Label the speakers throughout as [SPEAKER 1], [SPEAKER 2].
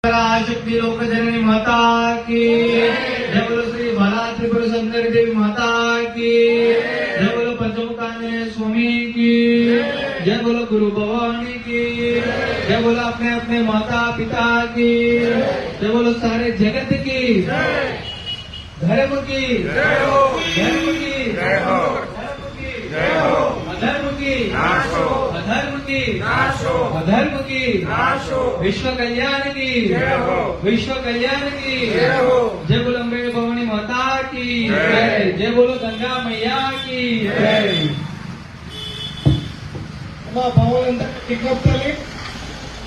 [SPEAKER 1] शक्ति लोक जननी माता की जय बोलो श्री बाला त्रिपुर सुंदरी देवी माता की जय बोलो पंचमुखांजनेय स्वामी की जय बोलो गुरु भवानी की जय बोलो अपने अपने माता पिता की जय बोलो सारे जगत की धर्म की धर्म की अधर्म की अधर्म की अधर्म की विश्व कल्याण की विश्व कल्याण की जय बोलो अम्बे भवानी माता की जय जय बोलो गंगा मैया की जय
[SPEAKER 2] విజ్ఞప్తులని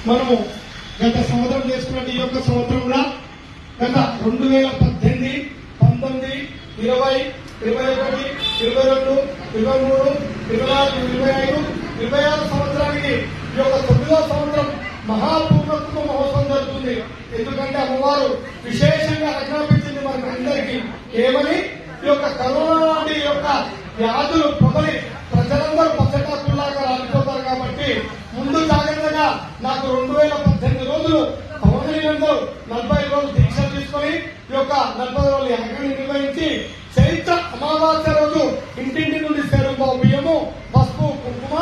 [SPEAKER 2] మనము గత సంవత్సరం చేసుకున్న ఈ యొక్క సంవత్సరంలో గత 2018, 19, 20, 21, 22, 23, 24, 25, 26 సంవత్సరానికి ఈ యొక్క 9వ సంవత్సరం మహాపూర్ణత్వ మహోత్సవం జరుగుతుంది. ఎందుకంటే అమ్మవారు విశేషంగా ఆజ్ఞాపించింది మనకు అందరికీ ఏమని, ఈ యొక్క కరోనా లాంటి యొక్క వ్యాధులు ప్రబలి ప్రజలందరూ పచ్చటాకుల్లాగా రాలిపోతారు కాబట్టి ముందు జాగ్రత్తగా నాకు 2018 రోజులు భవనీయులందరూ 40 రోజులు దీక్ష తీసుకుని ఈ యొక్క 40 రోజులు యాగాన్ని నిర్వహించి చైత్ర అమావాస్య రోజు ఇంటింటి నుండి సేరుంబావు బియ్యము, పసుపు, కుంకుమ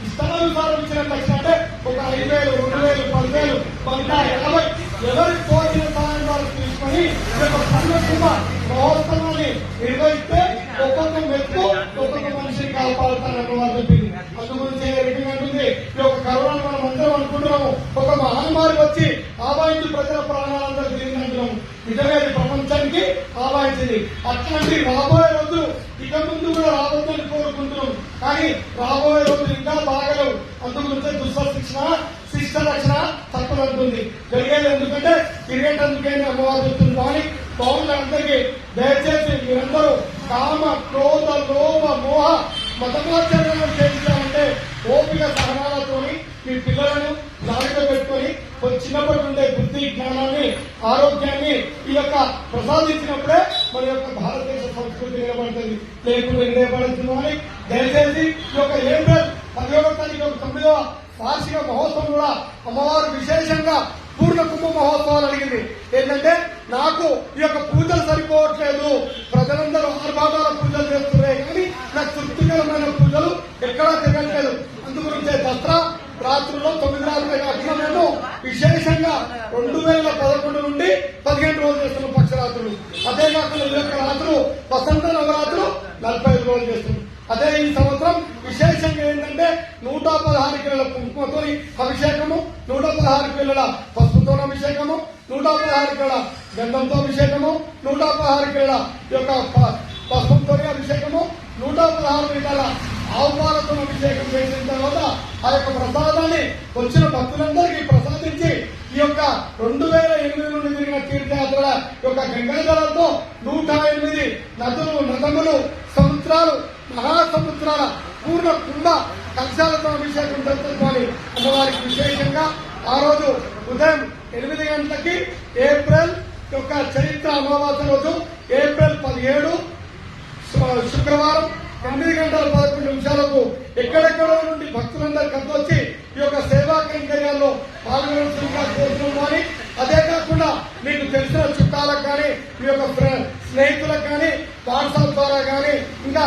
[SPEAKER 2] ఇష్టానుసారం ఇచ్చిన తక్షణ అంటే ఒక 5,000, 2,000, 10,000, 150 ఎవరి కోరిన సహాయం వారు తీసుకొని ఈ యొక్క సర్వకుమ మహోత్సవాన్ని నిర్వహిస్తే ఒక్కొక్క మెట్టు ఒక్కొక్క మనిషిని కాపాడుతారన్న వారు చెప్పింది. అందు గురించి అంటుంది ఈ యొక్క కరోనాను మనం అందరం అనుకుంటున్నాము ఒక మహమ్మారి వచ్చి ఆవాహించి ప్రజల ప్రాణాలందరూ తిరిగినంటున్నాము. నిజంగా ఇది ప్రపంచానికి ఆవాహించింది. అట్లాంటి రాబోయే రోజులు ఇక ముందు కూడా రావద్దని కోరుకుంటున్నాం. కానీ రాబోయే రోజులు ఇంకా బాగలేవు. అందు గురించి దుష్ట శిక్ష రక్షణ తప్పదంటుంది జరిగేది. ఎందుకంటే తిరిగేటందుకే అమ్మవారు చెప్తుంది. కానీ పౌరులందరికీ దయచేసి మీరందరూ కామ, క్రోధ, లోభ, మోహ మతమాచరణలు చేయించాలంటే ఓపిక సహనాలతోని మీ పిల్లలను జాగ్రత్త పెట్టుకొని చిన్నప్పటి నుండే బుద్ధి, జ్ఞానాన్ని, ఆరోగ్యాన్ని ఈ యొక్క ప్రసాదించినప్పుడే మన యొక్క భారతదేశ సంస్కృతి నిలబడుతుంది. లేకుండా నిలబడుతుంది. అని దయచేసి ఈ యొక్క ఏప్రిల్ 11వ తారీఖు 9వ వార్షిక మహోత్సవం కూడా అమ్మవారు విశేషంగా పూర్ణ కుంభ మహోత్సవాలు అడిగింది. ఏంటంటే నాకు ఈ యొక్క పూజలు సరిపోవట్లేదు, ప్రజలందరూ ఆర్భాటాల పూజలు చేస్తున్నాయి కానీ నాకు తృప్తికరమైన పూజలు ఎక్కడా తిరగట్లేదు. అందుగురించే దసరా రాత్రుల్లో 9 రాత్రులు కాకుండా మేము విశేషంగా 2011 నుండి 15 రోజులు చేస్తున్నాం పక్షరాత్రులు. అదే కాకుండా ఈ యొక్క రాత్రులు వసంత నవరాత్రులు 45 రోజులు చేస్తున్నాం. అదే ఈ సంవత్సరం విశేషంగా ఏంటంటే 116 కిలోల కుంకుమతో అభిషేకము, 116 కిలోల పసుపుతో అభిషేకము, 116 కిలోల గంధంతో అభిషేకము, 116 కిలోల యొక్క పసుపుతో అభిషేకము, 116 లీటర్ల ఆవుపాలతో అభిషేకం చేసిన తర్వాత ఆ యొక్క ప్రసాదాన్ని వచ్చిన భక్తులందరికీ ప్రసాదించి ఈ యొక్క 2008 నుండి జరిగిన తీర్థయాత్రల యొక్క గంగాజలంతో 108 నదులు, నదములు, సముద్రాలు, మహాసముద్రాల పూర్ణ కుంభ కలశాలతో అభిషేకం జరుగుతుందని అమ్మవారికి విశేషంగా ఆ రోజు ఉదయం 8 గంటలకి ఏప్రిల్ యొక్క చైత్ర అమావాస్య రోజు ఏప్రిల్ 17 శుక్రవారం 8 గంటల 11 నిమిషాలకు ఎక్కడెక్కడో నుండి భక్తులందరూ కద్దొచ్చి ఈ యొక్క సేవా కైంకర్యాల్లో పాల్గొనవలసిందిగా కోరుతున్నామని, అదే కాకుండా మీకు తెలిసిన చుట్టాలకు కానీ మీ యొక్క స్నేహితులకు కానీ వాట్సాప్ ద్వారా కానీ ఇంకా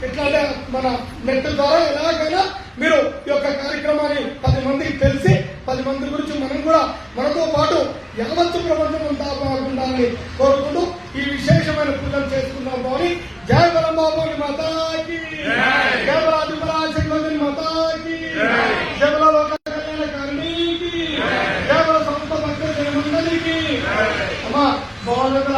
[SPEAKER 2] ఎట్లంటే మన నెట్ ద్వారా ఎలాగైనా మీరు ఈ యొక్క కార్యక్రమాన్ని 10 మందికి తెలిసి 10 మంది గురించి మనం కూడా మనతో పాటు యావత్తు ప్రపంచం అంతా బాగుండాలని కోరుకుంటూ ఈ విశేషమైన పూజలు చేసుకున్నాం. అని జయ బలంబాబోని మాతాకి, జయ బలాదిపరాశక్తి మాతాకి, జయ బల లోక కళ్యాణకారిణికి, జయ బల సంస్థ భక్త జయ మండలికి. అమ్మా భగవంతుల